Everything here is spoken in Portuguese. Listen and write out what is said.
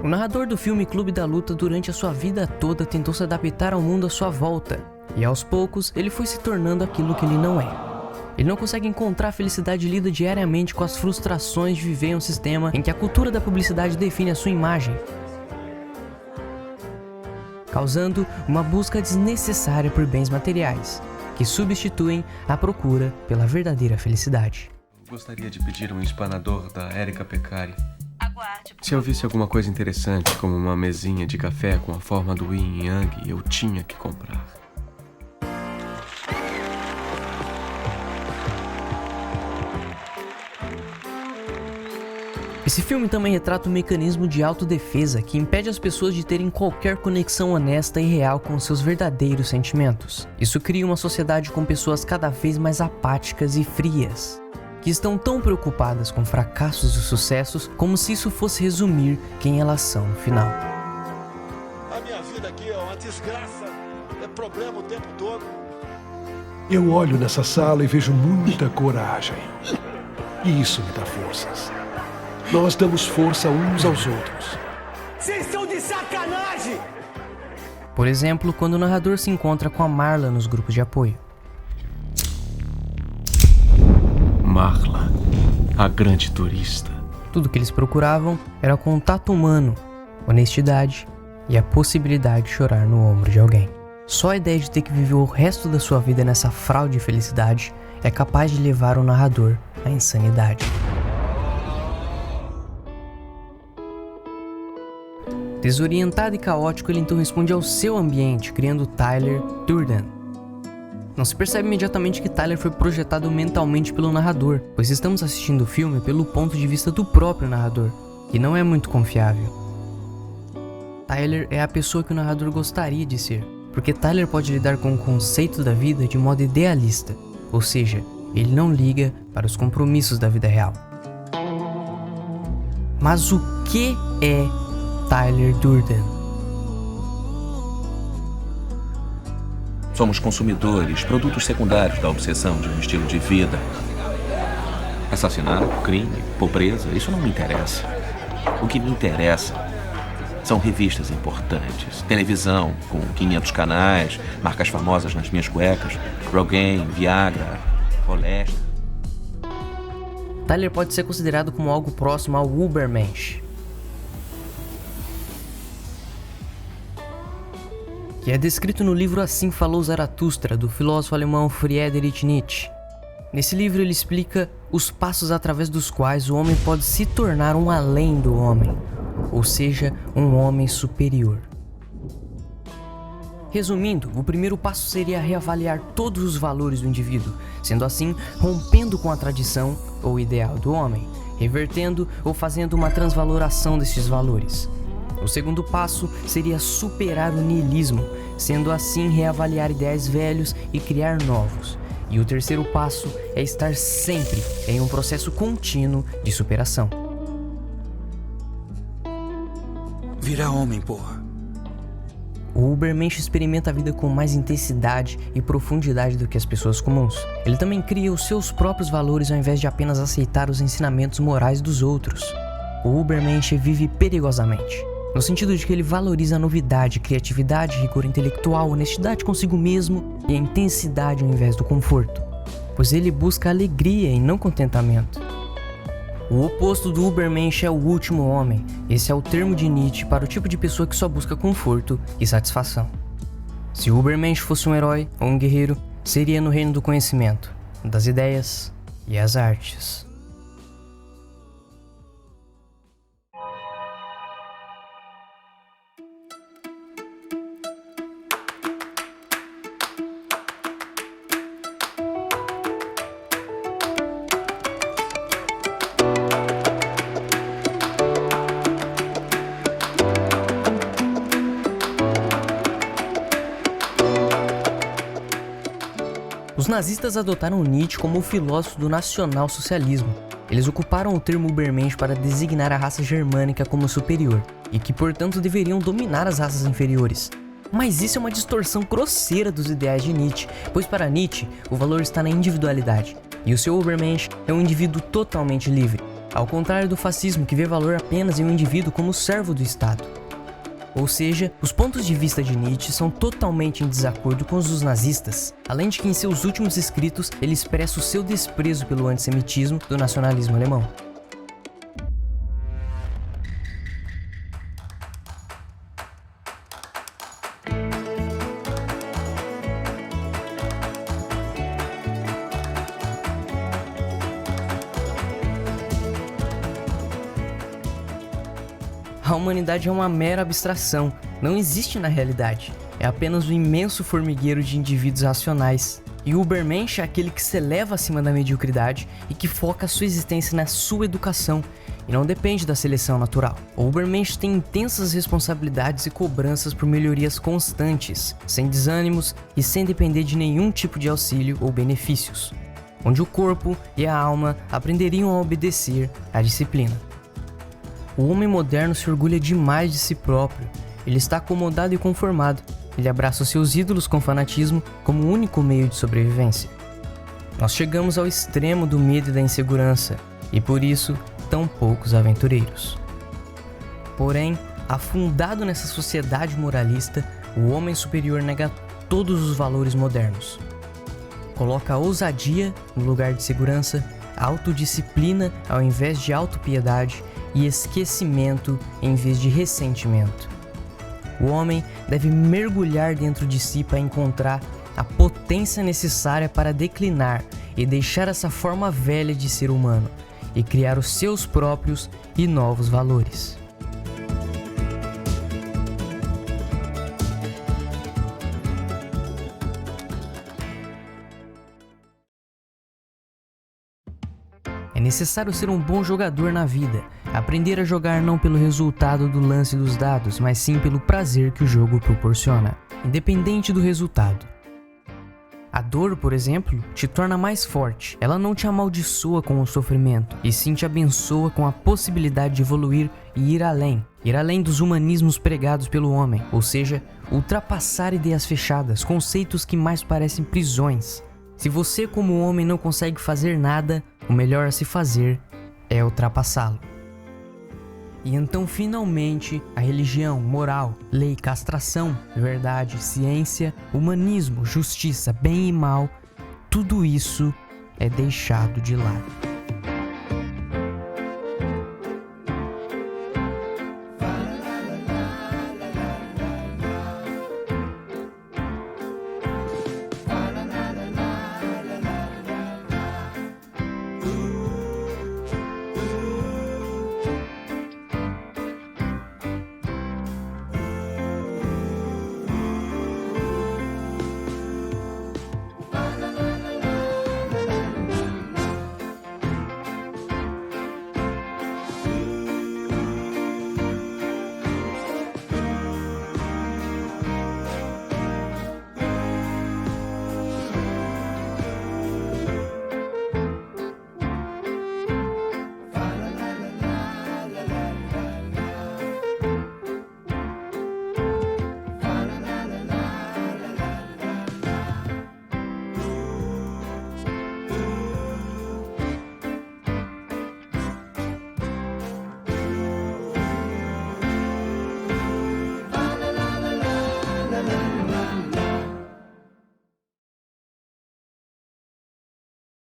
O narrador do filme Clube da Luta durante a sua vida toda tentou se adaptar ao mundo à sua volta, e aos poucos ele foi se tornando aquilo que ele não é. Ele não consegue encontrar a felicidade e lida diariamente com as frustrações de viver em um sistema em que a cultura da publicidade define a sua imagem, causando uma busca desnecessária por bens materiais, que substituem a procura pela verdadeira felicidade. Gostaria de pedir um espanador da Érica Peccari. Aguarde. Se eu visse alguma coisa interessante, como uma mesinha de café com a forma do yin e yang, eu tinha que comprar. Esse filme também retrata um mecanismo de autodefesa que impede as pessoas de terem qualquer conexão honesta e real com seus verdadeiros sentimentos. Isso cria uma sociedade com pessoas cada vez mais apáticas e frias, que estão tão preocupadas com fracassos e sucessos como se isso fosse resumir quem elas são no final. A minha vida aqui é uma desgraça, é problema o tempo todo. Eu olho nessa sala e vejo muita coragem. E isso me dá forças. Nós damos força uns aos outros. Vocês estão de sacanagem! Por exemplo, quando o narrador se encontra com a Marla nos grupos de apoio. Marla, a grande turista. Tudo que eles procuravam era contato humano, honestidade e a possibilidade de chorar no ombro de alguém. Só a ideia de ter que viver o resto da sua vida nessa fraude de felicidade é capaz de levar o narrador à insanidade. Desorientado e caótico, ele então responde ao seu ambiente, criando Tyler Durden. Não se percebe imediatamente que Tyler foi projetado mentalmente pelo narrador, pois estamos assistindo o filme pelo ponto de vista do próprio narrador, que não é muito confiável. Tyler é a pessoa que o narrador gostaria de ser, porque Tyler pode lidar com o conceito da vida de modo idealista, ou seja, ele não liga para os compromissos da vida real. Mas o que é Tyler Durden? Somos consumidores, produtos secundários da obsessão de um estilo de vida. Assassinato, crime, pobreza, isso não me interessa. O que me interessa são revistas importantes, televisão com 500 canais, marcas famosas nas minhas cuecas, Rogaine, Viagra, Olestra. Tyler pode ser considerado como algo próximo ao Ubermensch, que é descrito no livro Assim Falou Zaratustra, do filósofo alemão Friedrich Nietzsche. Nesse livro ele explica os passos através dos quais o homem pode se tornar um além do homem, ou seja, um homem superior. Resumindo, o primeiro passo seria reavaliar todos os valores do indivíduo, sendo assim, rompendo com a tradição ou ideal do homem, revertendo ou fazendo uma transvaloração desses valores. O segundo passo seria superar o niilismo, sendo assim reavaliar ideais velhos e criar novos. E o terceiro passo é estar sempre em um processo contínuo de superação. Vira homem, porra. O Ubermensch experimenta a vida com mais intensidade e profundidade do que as pessoas comuns. Ele também cria os seus próprios valores ao invés de apenas aceitar os ensinamentos morais dos outros. O Ubermensch vive perigosamente, no sentido de que ele valoriza a novidade, criatividade, rigor intelectual, honestidade consigo mesmo e a intensidade ao invés do conforto, pois ele busca alegria e não contentamento. O oposto do Ubermensch é o último homem. Esse é o termo de Nietzsche para o tipo de pessoa que só busca conforto e satisfação. Se o Ubermensch fosse um herói ou um guerreiro, seria no reino do conhecimento, das ideias e as artes. Os nazistas adotaram Nietzsche como o filósofo do nacional-socialismo. Eles ocuparam o termo Ubermensch para designar a raça germânica como superior, e que, portanto, deveriam dominar as raças inferiores. Mas isso é uma distorção grosseira dos ideais de Nietzsche, pois para Nietzsche, o valor está na individualidade, e o seu Ubermensch é um indivíduo totalmente livre. ao contrário do fascismo, que vê valor apenas em um indivíduo como servo do Estado. Ou seja, os pontos de vista de Nietzsche são totalmente em desacordo com os dos nazistas, além de que em seus últimos escritos ele expressa o seu desprezo pelo antissemitismo do nacionalismo alemão. A humanidade é uma mera abstração, não existe na realidade. É apenas um imenso formigueiro de indivíduos racionais. E o Ubermensch é aquele que se eleva acima da mediocridade e que foca sua existência na sua educação e não depende da seleção natural. O Ubermensch tem intensas responsabilidades e cobranças por melhorias constantes, sem desânimos e sem depender de nenhum tipo de auxílio ou benefícios, onde o corpo e a alma aprenderiam a obedecer à disciplina. O homem moderno se orgulha demais de si próprio. Ele está acomodado e conformado. Ele abraça os seus ídolos com fanatismo como o único meio de sobrevivência. Nós chegamos ao extremo do medo e da insegurança, e por isso, tão poucos aventureiros. Porém, afundado nessa sociedade moralista, o homem superior nega todos os valores modernos. Coloca a ousadia no lugar de segurança, a autodisciplina ao invés de autopiedade e esquecimento em vez de ressentimento. O homem deve mergulhar dentro de si para encontrar a potência necessária para declinar e deixar essa forma velha de ser humano e criar os seus próprios e novos valores. É necessário ser um bom jogador na vida, aprender a jogar não pelo resultado do lance dos dados, mas sim pelo prazer que o jogo proporciona, independente do resultado. A dor, por exemplo, te torna mais forte. Ela não te amaldiçoa com o sofrimento, e sim te abençoa com a possibilidade de evoluir e ir além dos humanismos pregados pelo homem, ou seja, ultrapassar ideias fechadas, conceitos que mais parecem prisões. Se você como homem não consegue fazer nada, o melhor a se fazer é ultrapassá-lo. E então finalmente a religião, moral, lei, castração, verdade, ciência, humanismo, justiça, bem e mal, tudo isso é deixado de lado.